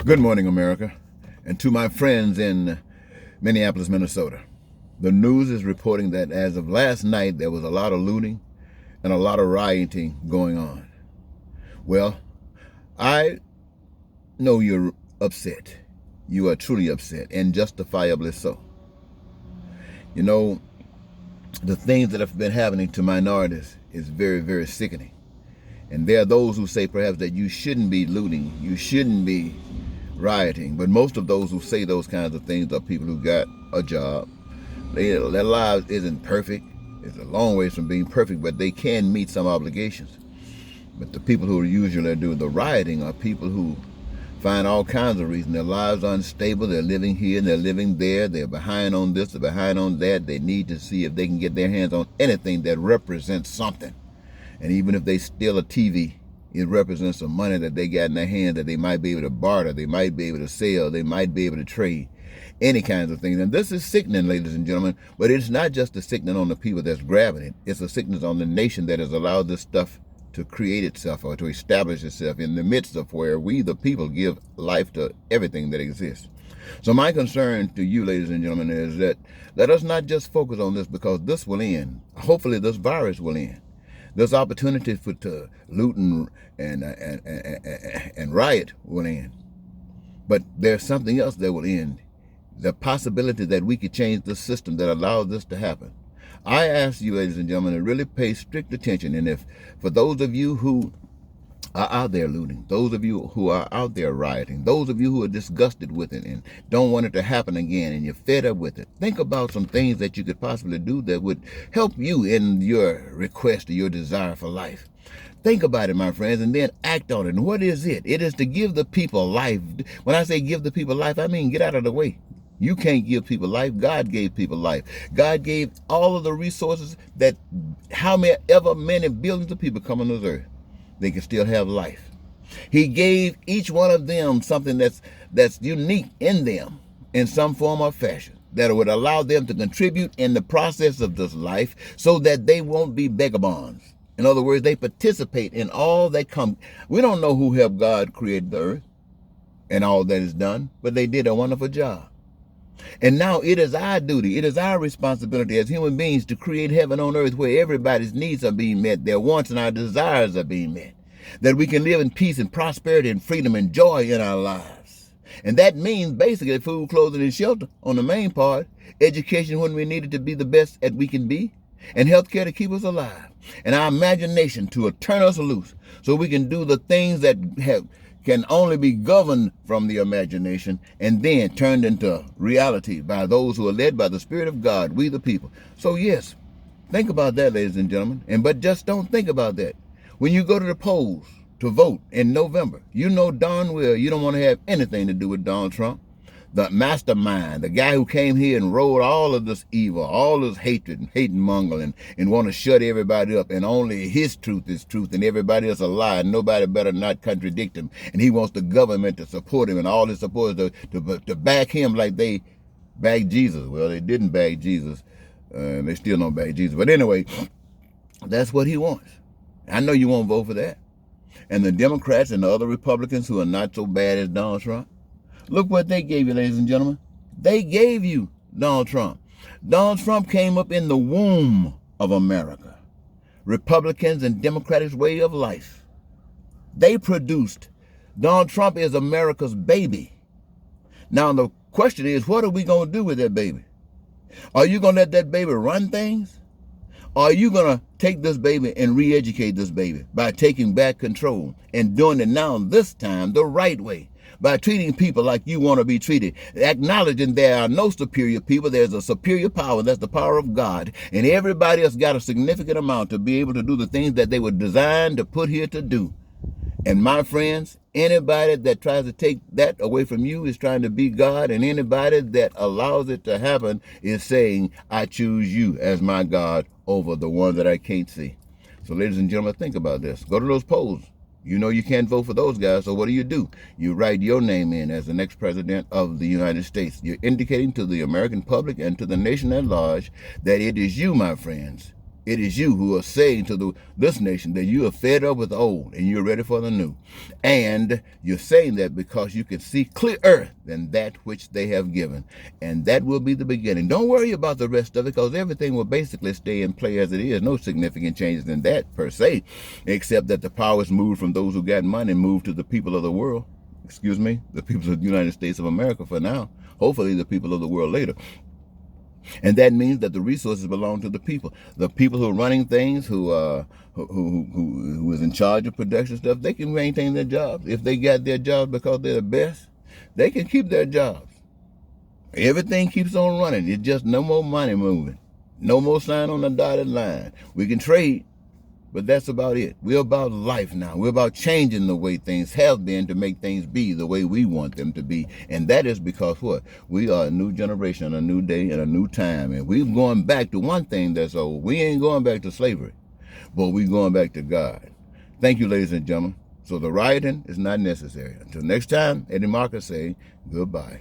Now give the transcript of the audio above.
Good morning, America, and to my friends in Minneapolis, Minnesota. The news is reporting that as of last night, there was a lot of looting and a lot of rioting going on. Well, I know you're upset. You are truly upset, and justifiably so. You know, the things that have been happening to minorities is very, very sickening. And there are those who say perhaps that you shouldn't be looting, you shouldn't be rioting. But most of those who say those kinds of things are people who got a job. Their lives isn't perfect. It's a long ways from being perfect, but they can meet some obligations. But the people who usually do the rioting are people who find all kinds of reasons. Their lives are unstable. They're living here and they're living there. They're behind on this, they're behind on that. They need to see if they can get their hands on anything that represents something. And even if they steal a TV, it represents some money that they got in their hand that they might be able to barter, they might be able to sell, they might be able to trade, any kinds of things. And this is sickening, ladies and gentlemen, but it's not just a sickening on the people that's grabbing it. It's a sickness on the nation that has allowed this stuff to create itself or to establish itself in the midst of where we, the people, give life to everything that exists. So my concern to you, ladies and gentlemen, is that let us not just focus on this, because this will end. Hopefully this virus will end. This opportunity for to loot and riot will end. But there's something else that will end. The possibility that we could change the system that allows this to happen. I ask you, ladies and gentlemen, to really pay strict attention. And if, for those of you who are out there looting, those of you who are out there rioting, those of you who are disgusted with it and don't want it to happen again and you're fed up with it, think about some things that you could possibly do that would help you in your request or your desire for life. Think about it, my friends, and then act on it. And what is it? It is to give the people life. When I say give the people life, I mean get out of the way. You can't give people life. God gave people life. God gave all of the resources that however many billions of people come on this earth, they can still have life. He gave each one of them something that's unique in them in some form or fashion that would allow them to contribute in the process of this life so that they won't be vagabonds. In other words, they participate in all that comes. We don't know who helped God create the earth and all that is done, but they did a wonderful job. And now it is our duty, it is our responsibility as human beings to create heaven on earth where everybody's needs are being met, their wants and our desires are being met, that we can live in peace and prosperity and freedom and joy in our lives. And that means basically food, clothing, and shelter on the main part, education when we need it to be the best that we can be, and health care to keep us alive, and our imagination to turn us loose so we can do the things that can only be governed from the imagination and then turned into reality by those who are led by the Spirit of God, we the people. So yes, think about that, ladies and gentlemen. But just don't think about that. When you go to the polls to vote in November, you know darn well you don't want to have anything to do with Donald Trump, the mastermind, the guy who came here and rolled all of this evil, all this hatred and hate and mongering and want to shut everybody up, and only his truth is truth and everybody else a lie, and nobody better not contradict him. And he wants the government to support him and all his supporters to back him like they backed Jesus. Well, they didn't back Jesus. They still don't back Jesus. But anyway, that's what he wants. I know you won't vote for that. And the Democrats and the other Republicans who are not so bad as Donald Trump, look what they gave you, ladies and gentlemen. They gave you Donald Trump. Donald Trump came up in the womb of America. Republicans and Democrats' way of life. They produced. Donald Trump is America's baby. Now the question is, what are we going to do with that baby? Are you going to let that baby run things? Or are you going to take this baby and re-educate this baby by taking back control and doing it now, this time, the right way? By treating people like you want to be treated, acknowledging there are no superior people, there's a superior power, that's the power of God, and everybody else got a significant amount to be able to do the things that they were designed to put here to do. And my friends, anybody that tries to take that away from you is trying to be God, and anybody that allows it to happen is saying, I choose you as my God over the one that I can't see. So ladies and gentlemen, think about this. Go to those polls. You know you can't vote for those guys, so what do? You write your name in as the next president of the United States. You're indicating to the American public and to the nation at large that it is you, my friends, It is you who are saying to this nation that you are fed up with the old and you're ready for the new. And you're saying that because you can see clearer than that which they have given. And that will be the beginning. Don't worry about the rest of it, because everything will basically stay in play as it is. No significant changes in that per se, except that the powers moved from those who got money and moved to the people of the world. Excuse me, the people of the United States of America for now. Hopefully the people of the world later. And that means that the resources belong to the people. The people who are running things, who is in charge of production stuff, they can maintain their jobs. If they got their jobs because they're the best, they can keep their jobs. Everything keeps on running. It's just no more money moving. No more sign on the dotted line. We can trade, but that's about it. We're about life now. We're about changing the way things have been to make things be the way we want them to be. And that is because what? We are a new generation, a new day, and a new time. And we're going back to one thing that's old. We ain't going back to slavery, but we're going back to God. Thank you, ladies and gentlemen. So the rioting is not necessary. Until next time, Eddie Marcus saying goodbye.